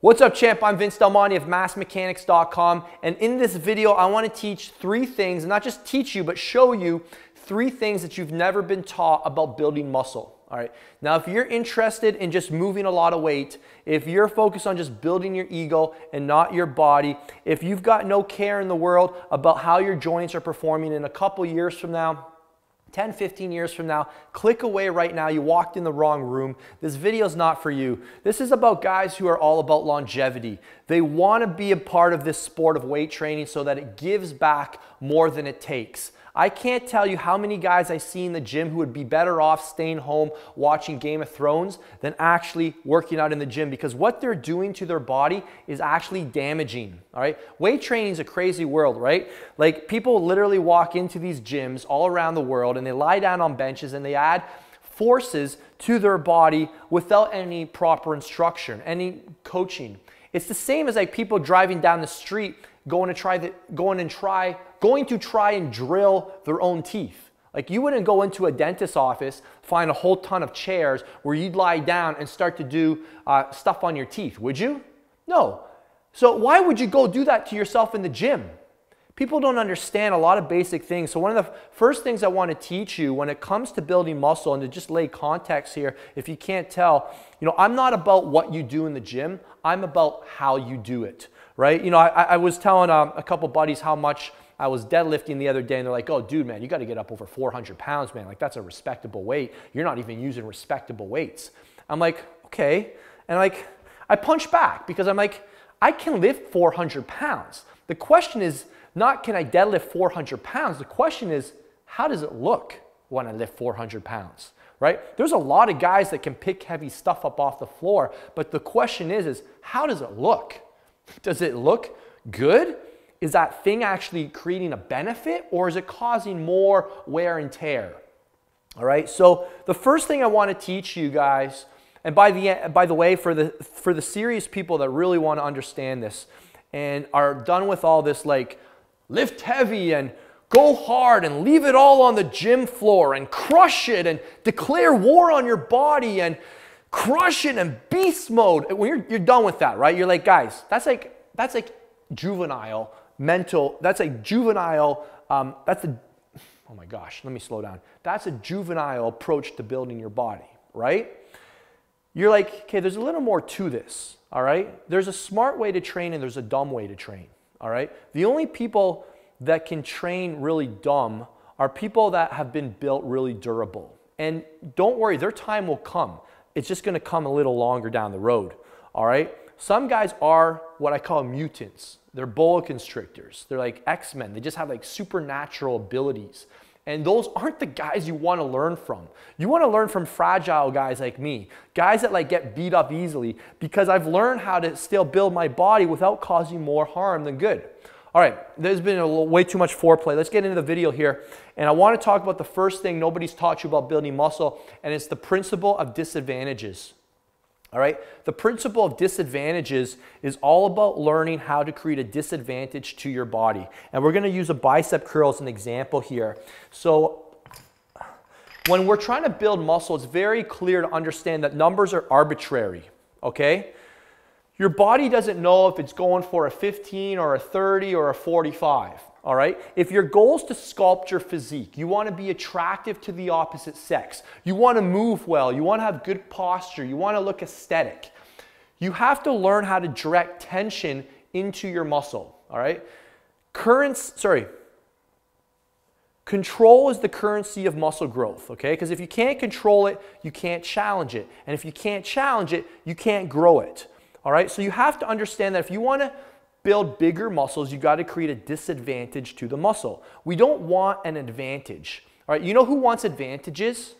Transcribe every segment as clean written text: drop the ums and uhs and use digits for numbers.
What's up, champ? I'm Vince Del Monte of massmechanics.com, and in this video I want to teach 3 things, not just teach you, but show you 3 things that you've never been taught about building muscle. All right. Now, if you're interested in just moving a lot of weight, if you're focused on just building your ego and not your body, if you've got no care in the world about how your joints are performing in a couple years from now, 10, 15 years from now, click away right now. You walked in the wrong room. This video is not for you. This is about guys who are all about longevity. They want to be a part of this sport of weight training so that it gives back more than it takes. I can't tell you how many guys I see in the gym who would be better off staying home watching Game of Thrones than actually working out in the gym, because what they're doing to their body is actually damaging. All right, weight training is a crazy world, right? Like, people literally walk into these gyms all around the world and they lie down on benches and they add forces to their body without any proper instruction, any coaching. It's the same as like people driving down the street going to try and drill their own teeth. Like, you wouldn't go into a dentist's office, find a whole ton of chairs where you'd lie down and start to do stuff on your teeth, would you? No. So why would you go do that to yourself in the gym? People don't understand a lot of basic things. So one of the first things I want to teach you when it comes to building muscle, and to just lay context here, if you can't tell, I'm not about what you do in the gym. I'm about how you do it, right? I was telling a couple buddies how much I was deadlifting the other day, and they're like, "Oh, dude, man, you got to get up over 400 pounds, man. Like, that's a respectable weight. You're not even using respectable weights." I'm like, okay. And like, I punch back because I'm like, I can lift 400 pounds. The question is not, can I deadlift 400 pounds? The question is, how does it look when I lift 400 pounds, right? There's a lot of guys that can pick heavy stuff up off the floor, but the question is how does it look? Does it look good? Is that thing actually creating a benefit, or is it causing more wear and tear? All right, so the first thing I want to teach you guys, and by the way, for the serious people that really want to understand this and are done with all this, like, lift heavy and go hard and leave it all on the gym floor and crush it and declare war on your body and crush it and beast mode. When you're done with that, right? You're like, guys, that's like juvenile mental. That's like juvenile. Oh my gosh, let me slow down. That's a juvenile approach to building your body, right? You're like, okay, there's a little more to this, all right? There's a smart way to train and there's a dumb way to train, all right? The only people that can train really dumb are people that have been built really durable. And don't worry, their time will come. It's just gonna come a little longer down the road, all right? Some guys are what I call mutants. They're boa constrictors. They're like X-Men. They just have like supernatural abilities. And those aren't the guys you want to learn from. You want to learn from fragile guys like me, guys that like get beat up easily, because I've learned how to still build my body without causing more harm than good. All right, there's been way too much foreplay. Let's get into the video here. And I want to talk about the first thing nobody's taught you about building muscle, and it's the principle of disadvantages. All right, the principle of disadvantages is all about learning how to create a disadvantage to your body. And we're going to use a bicep curl as an example here. So when we're trying to build muscle, it's very clear to understand that numbers are arbitrary, okay? Your body doesn't know if it's going for a 15 or a 30 or a 45. All right? If your goal is to sculpt your physique, you want to be attractive to the opposite sex, you want to move well, you want to have good posture, you want to look aesthetic, you have to learn how to direct tension into your muscle. All right? Control is the currency of muscle growth, okay? Because if you can't control it, you can't challenge it. And if you can't challenge it, you can't grow it. All right? So you have to understand that if you want to build bigger muscles, you got to create a disadvantage to the muscle. We don't want an advantage. All right, you know who wants advantages?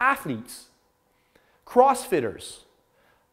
Athletes, CrossFitters,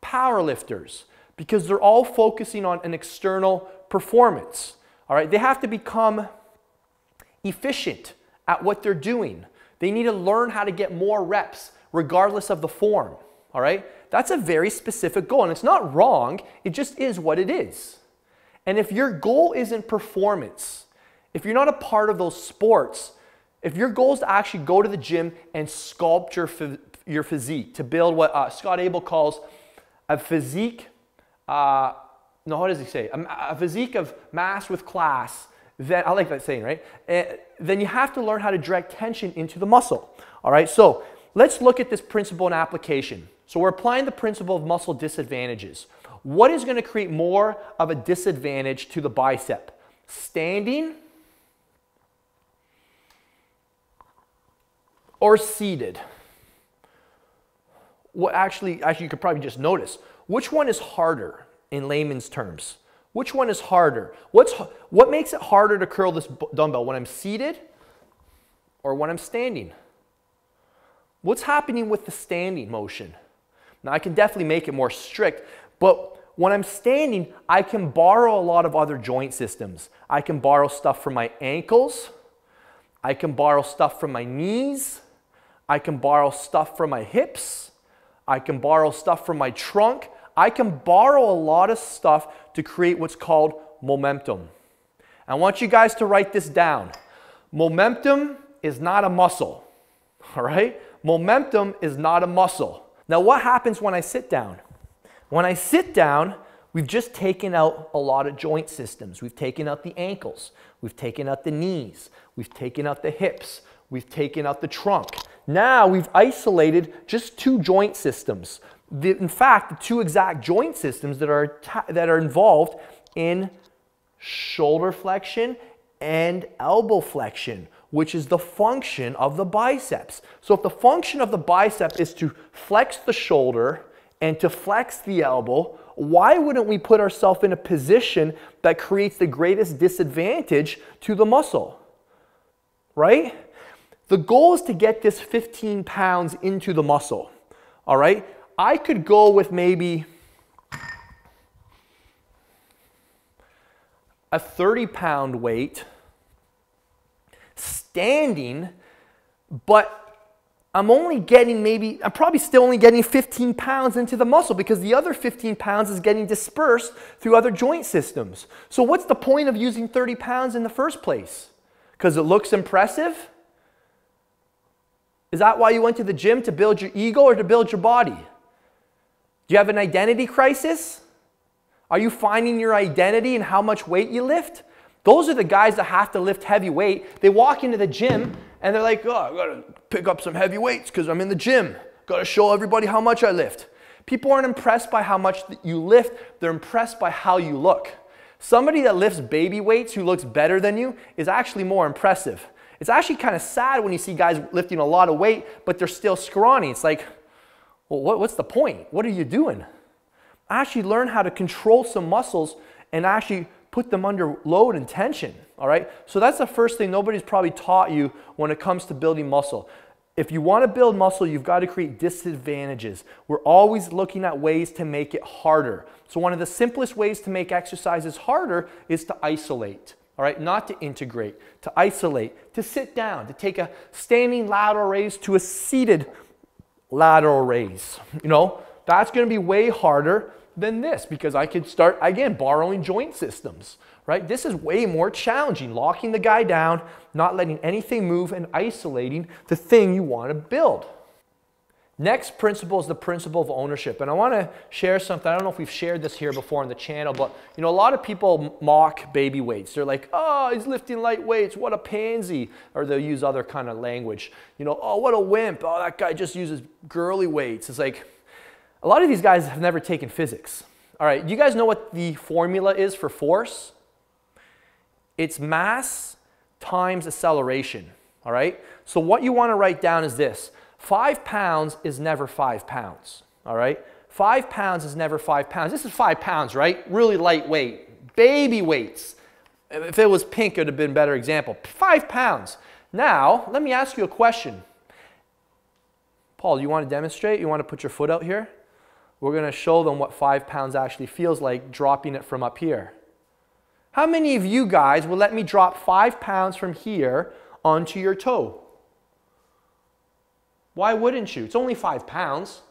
powerlifters, because they're all focusing on an external performance. All right, they have to become efficient at what they're doing. They need to learn how to get more reps regardless of the form. All right, that's a very specific goal, and it's not wrong. It just is what it is. And if your goal isn't performance, if you're not a part of those sports, if your goal is to actually go to the gym and sculpt your physique, to build what Scott Abel calls a physique no, what does he say? A physique of mass with class. Then, I like that saying, right? Then you have to learn how to direct tension into the muscle. All right, so let's look at this principle in application. So we're applying the principle of muscle disadvantages. What is going to create more of a disadvantage to the bicep? Standing or seated? Well, actually, you could probably just notice. Which one is harder in layman's terms? Which one is harder? What makes it harder to curl this dumbbell, when I'm seated or when I'm standing? What's happening with the standing motion? Now, I can definitely make it more strict, but when I'm standing, I can borrow a lot of other joint systems. I can borrow stuff from my ankles. I can borrow stuff from my knees. I can borrow stuff from my hips. I can borrow stuff from my trunk. I can borrow a lot of stuff to create what's called momentum. I want you guys to write this down. Momentum is not a muscle, all right? Momentum is not a muscle. Now, what happens when I sit down? When I sit down, we've just taken out a lot of joint systems. We've taken out the ankles. We've taken out the knees. We've taken out the hips. We've taken out the trunk. Now we've isolated just two joint systems. In fact, the two exact joint systems that are involved in shoulder flexion and elbow flexion, which is the function of the biceps. So if the function of the bicep is to flex the shoulder and to flex the elbow, why wouldn't we put ourselves in a position that creates the greatest disadvantage to the muscle, right? The goal is to get this 15 pounds into the muscle, all right? I could go with maybe a 30-pound weight standing, but I'm probably still only getting 15 pounds into the muscle because the other 15 pounds is getting dispersed through other joint systems. So what's the point of using 30 pounds in the first place? Because it looks impressive? Is that why you went to the gym, to build your ego or to build your body? Do you have an identity crisis? Are you finding your identity in how much weight you lift? Those are the guys that have to lift heavy weight. They walk into the gym and they're like, oh, I gotta pick up some heavy weights because I'm in the gym. Gotta show everybody how much I lift. People aren't impressed by how much you lift, they're impressed by how you look. Somebody that lifts baby weights who looks better than you is actually more impressive. It's actually kind of sad when you see guys lifting a lot of weight, but they're still scrawny. It's like, well, what's the point? What are you doing? Actually learn how to control some muscles and actually put them under load and tension, all right? So that's the first thing nobody's probably taught you when it comes to building muscle. If you want to build muscle, you've got to create disadvantages. We're always looking at ways to make it harder. So one of the simplest ways to make exercises harder is to isolate, all right? Not to integrate, to isolate, to sit down, to take a standing lateral raise to a seated lateral raise. You know, that's going to be way harder than this because I could start, again, borrowing joint systems, right? This is way more challenging, locking the guy down, not letting anything move and isolating the thing you want to build. Next principle is the principle of ownership. And I want to share something. I don't know if we've shared this here before on the channel, but you know, a lot of people mock baby weights. They're like, oh, he's lifting light weights. What a pansy. Or they'll use other kind of language. You know, oh, what a wimp. Oh, that guy just uses girly weights. It's like, a lot of these guys have never taken physics. All right, you guys know what the formula is for force? It's mass times acceleration, all right? So what you want to write down is this. 5 pounds is never 5 pounds, all right? 5 pounds is never 5 pounds. This is 5 pounds, right? Really lightweight. Baby weights. If it was pink, it would have been a better example. 5 pounds. Now, let me ask you a question. Paul, you want to demonstrate? You want to put your foot out here? We're going to show them what 5 pounds actually feels like dropping it from up here. How many of you guys will let me drop 5 pounds from here onto your toe? Why wouldn't you? It's only 5 pounds.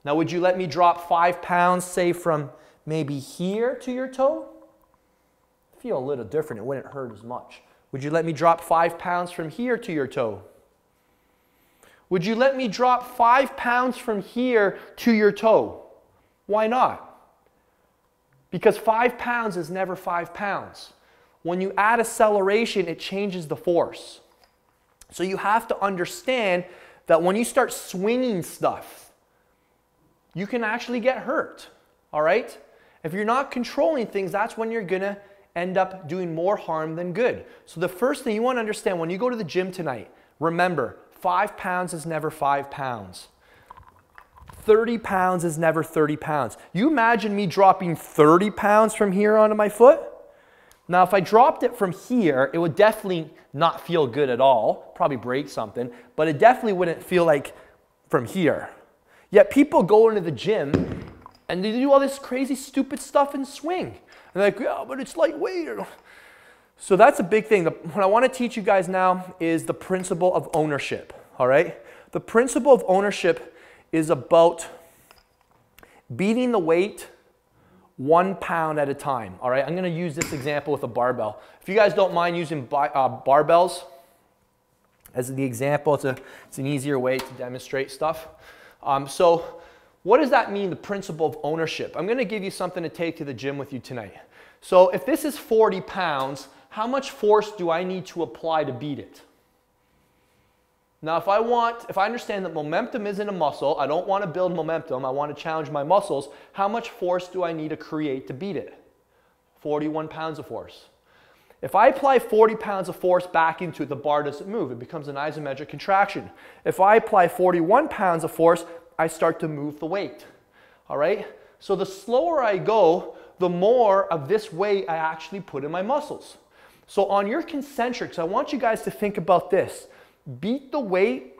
Now, would you let me drop 5 pounds, say, from maybe here to your toe? I feel a little different. It wouldn't hurt as much. Would you let me drop 5 pounds from here to your toe? Would you let me drop 5 pounds from here to your toe? Why not? Because 5 pounds is never 5 pounds. When you add acceleration, it changes the force. So you have to understand that when you start swinging stuff, you can actually get hurt, all right? If you're not controlling things, that's when you're gonna end up doing more harm than good. So the first thing you want to understand when you go to the gym tonight, remember, 5 pounds is never 5 pounds. 30 pounds is never 30 pounds. You imagine me dropping 30 pounds from here onto my foot? Now, if I dropped it from here, it would definitely not feel good at all, probably break something, but it definitely wouldn't feel like from here. Yet people go into the gym and they do all this crazy, stupid stuff and swing. And they're like, yeah, but it's lightweight. So that's a big thing. What I want to teach you guys now is the principle of ownership, all right? The principle of ownership is about beating the weight 1 pound at a time, all right? I'm going to use this example with a barbell. If you guys don't mind using barbells as the example, it's an easier way to demonstrate stuff. So what does that mean, the principle of ownership? I'm going to give you something to take to the gym with you tonight. So if this is 40 pounds, how much force do I need to apply to beat it? Now, if I understand that momentum isn't a muscle, I don't want to build momentum, I want to challenge my muscles, how much force do I need to create to beat it? 41 pounds of force. If I apply 40 pounds of force back into it, the bar doesn't move. It becomes an isometric contraction. If I apply 41 pounds of force, I start to move the weight. All right? So the slower I go, the more of this weight I actually put in my muscles. So on your concentrics, I want you guys to think about this. Beat the weight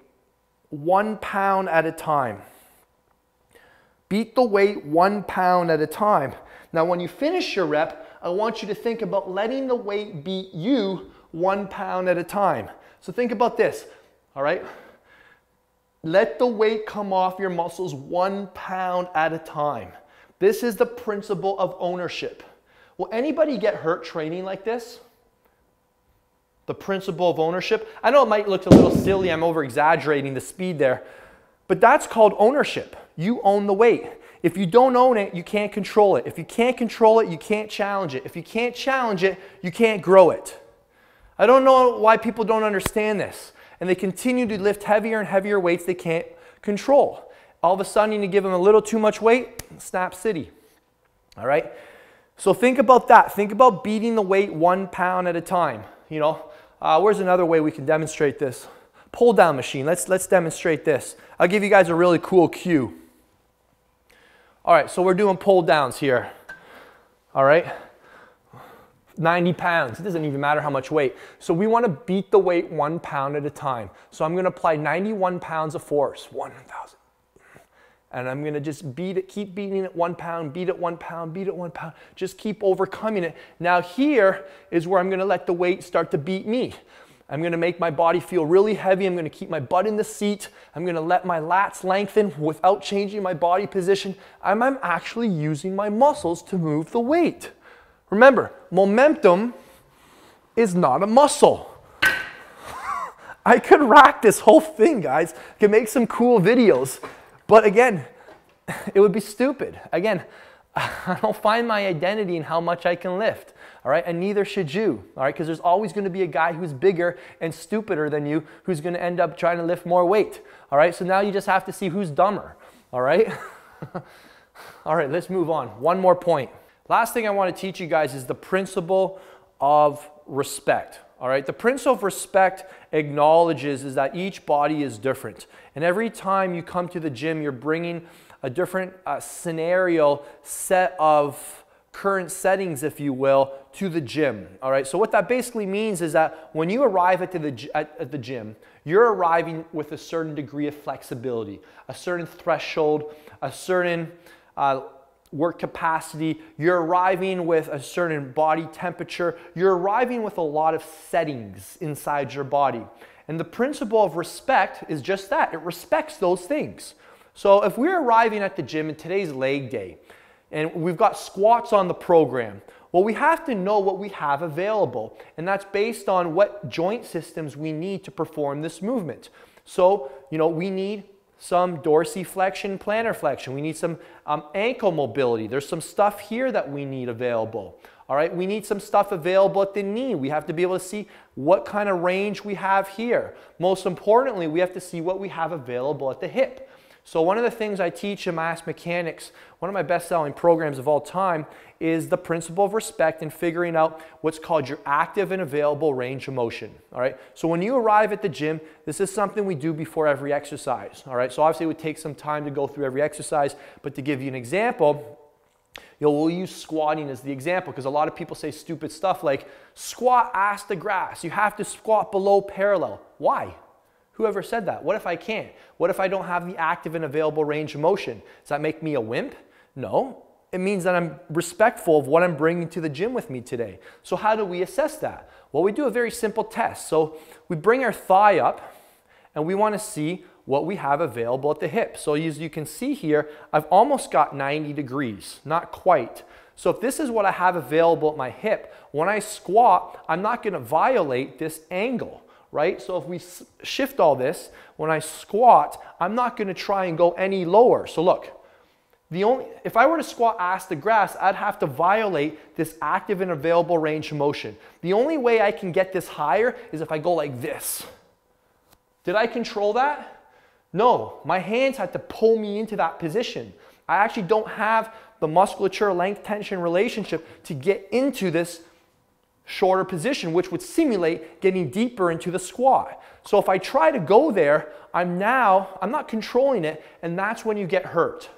1 pound at a time. Beat the weight 1 pound at a time. Now when you finish your rep, I want you to think about letting the weight beat you 1 pound at a time. So think about this, all right? Let the weight come off your muscles 1 pound at a time. This is the principle of ownership. Will anybody get hurt training like this? The principle of ownership. I know it might look a little silly, I'm over exaggerating the speed there, but that's called ownership. You own the weight. If you don't own it, you can't control it. If you can't control it, you can't challenge it. If you can't challenge it, you can't grow it. I don't know why people don't understand this, and they continue to lift heavier and heavier weights they can't control. All of a sudden, you give them a little too much weight, snap city. All right? So think about that. Think about beating the weight 1 pound at a time. You know, where's another way we can demonstrate this? Pull down machine. Let's demonstrate this. I'll give you guys a really cool cue. All right, so we're doing pull downs here. All right, 90 pounds. It doesn't even matter how much weight. So we want to beat the weight 1 pound at a time. So I'm going to apply 91 pounds of force. 1,000. And I'm going to just beat it, keep beating it 1 pound, beat it 1 pound, beat it 1 pound. Just keep overcoming it. Now here is where I'm going to let the weight start to beat me. I'm going to make my body feel really heavy. I'm going to keep my butt in the seat. I'm going to let my lats lengthen without changing my body position. I'm actually using my muscles to move the weight. Remember, momentum is not a muscle. I could rack this whole thing, guys. I could make some cool videos. But again, it would be stupid. Again, I don't find my identity in how much I can lift, all right? And neither should you, all right? Because there's always going to be a guy who's bigger and stupider than you who's going to end up trying to lift more weight, all right? So now you just have to see who's dumber, all right? All right, let's move on. One more point. Last thing I want to teach you guys is the principle of respect. All right, the principle of respect acknowledges is that each body is different. And every time you come to the gym, you're bringing a different scenario, set of current settings, if you will, to the gym. All right, so what that basically means is that when you arrive at the gym, you're arriving with a certain degree of flexibility, a certain threshold, a certain work capacity, you're arriving with a certain body temperature, you're arriving with a lot of settings inside your body. And the principle of respect is just that, it respects those things. So if we're arriving at the gym and today's leg day, and we've got squats on the program, well, we have to know what we have available, and that's based on what joint systems we need to perform this movement. So, you know, we need some dorsiflexion, plantar flexion. We need some ankle mobility. There's some stuff here that we need available. All right, we need some stuff available at the knee. We have to be able to see what kind of range we have here. Most importantly, we have to see what we have available at the hip. So one of the things I teach in mass mechanics, one of my best-selling programs of all time, is the principle of respect and figuring out what's called your active and available range of motion. All right, so when you arrive at the gym, this is something we do before every exercise. All right, so obviously it would take some time to go through every exercise, but to give you an example, we'll use squatting as the example because a lot of people say stupid stuff like squat ass to grass. You have to squat below parallel. Why? Whoever said that? What if I can't? What if I don't have the active and available range of motion? Does that make me a wimp? No. It means that I'm respectful of what I'm bringing to the gym with me today. So how do we assess that? Well, we do a very simple test. So we bring our thigh up and we want to see what we have available at the hip. So as you can see here, I've almost got 90 degrees, not quite. So if this is what I have available at my hip, when I squat, I'm not going to violate this angle, right? So if we shift all this, when I squat, I'm not going to try and go any lower. So look, if I were to squat ass to grass, I'd have to violate this active and available range of motion. The only way I can get this higher is if I go like this. Did I control that? No, my hands had to pull me into that position. I actually don't have the musculature length tension relationship to get into this shorter position, which would simulate getting deeper into the squat. So if I try to go there, I'm not controlling it, and that's when you get hurt.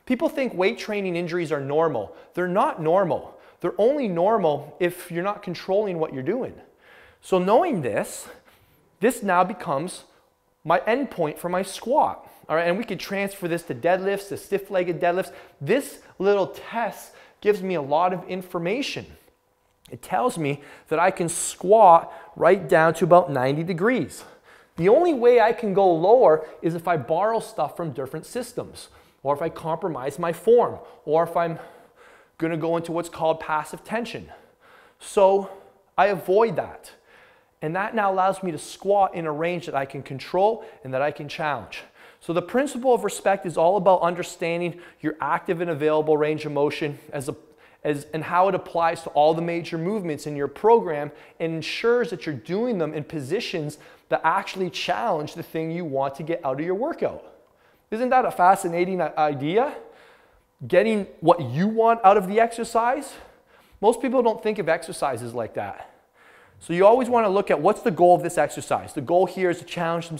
People think weight training injuries are normal. They're not normal. They're only normal if you're not controlling what you're doing. So knowing this now becomes my end point for my squat. All right, and we could transfer this to deadlifts, to stiff-legged deadlifts. This little test gives me a lot of information. It tells me that I can squat right down to about 90 degrees. The only way I can go lower is if I borrow stuff from different systems, or if I compromise my form, or if I'm gonna go into what's called passive tension. So I avoid that. And that now allows me to squat in a range that I can control and that I can challenge. So the principle of respect is all about understanding your active and available range of motion and how it applies to all the major movements in your program and ensures that you're doing them in positions that actually challenge the thing you want to get out of your workout. Isn't that a fascinating idea? Getting what you want out of the exercise? Most people don't think of exercises like that. So you always want to look at what's the goal of this exercise. The goal here is to challenge some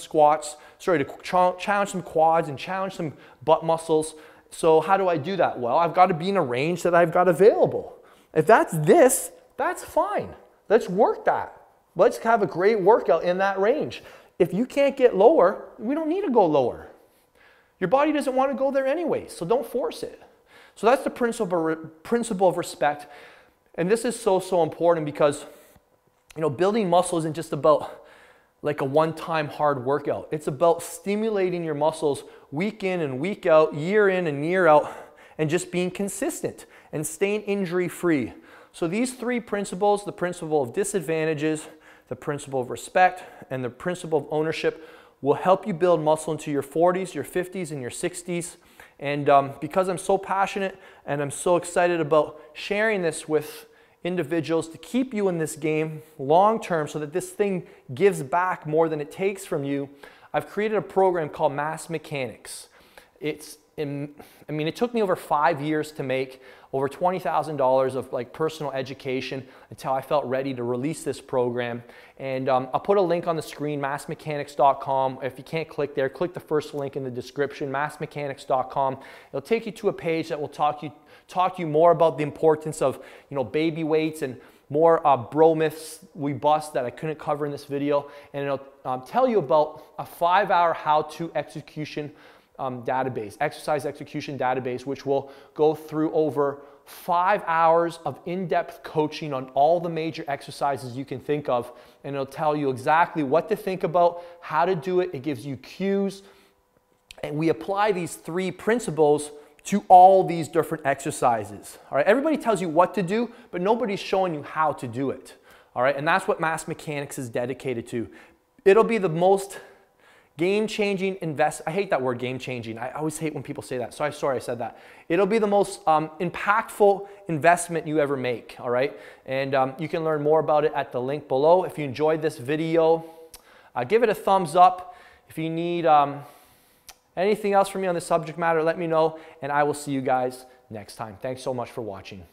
challenge some quads and challenge some butt muscles. So how do I do that? Well, I've got to be in a range that I've got available. If that's this, that's fine. Let's work that. Let's have a great workout in that range. If you can't get lower, we don't need to go lower. Your body doesn't want to go there anyway, so don't force it. So that's the principle of respect. And this is so important because building muscle isn't just about like a one-time hard workout. It's about stimulating your muscles week in and week out, year in and year out, and just being consistent and staying injury-free. So these three principles, the principle of disadvantages, the principle of respect, and the principle of ownership will help you build muscle into your 40s, your 50s, and your 60s. And because I'm so passionate and I'm so excited about sharing this with individuals to keep you in this game long term so that this thing gives back more than it takes from you, I've created a program called Mass Mechanics. It took me over 5 years to make, over $20,000 of personal education until I felt ready to release this program. And I'll put a link on the screen, massmechanics.com. If you can't click there, click the first link in the description, massmechanics.com. It'll take you to a page that will talk to you more about the importance of baby weights and more bro myths we bust that I couldn't cover in this video. And it'll tell you about a 5-hour how-to execution database, exercise execution database, which will go through over 5 hours of in-depth coaching on all the major exercises you can think of. And it'll tell you exactly what to think about, how to do it. It gives you cues. And we apply these three principles to all these different exercises. All right, everybody tells you what to do, but nobody's showing you how to do it. All right, and that's what Mass Mechanics is dedicated to. It'll be the most Game-changing I hate that word game-changing. I always hate when people say that. So sorry I said that. It'll be the most impactful investment you ever make, all right? And you can learn more about it at the link below. If you enjoyed this video, give it a thumbs up. If you need anything else from me on the subject matter, let me know, and I will see you guys next time. Thanks so much for watching.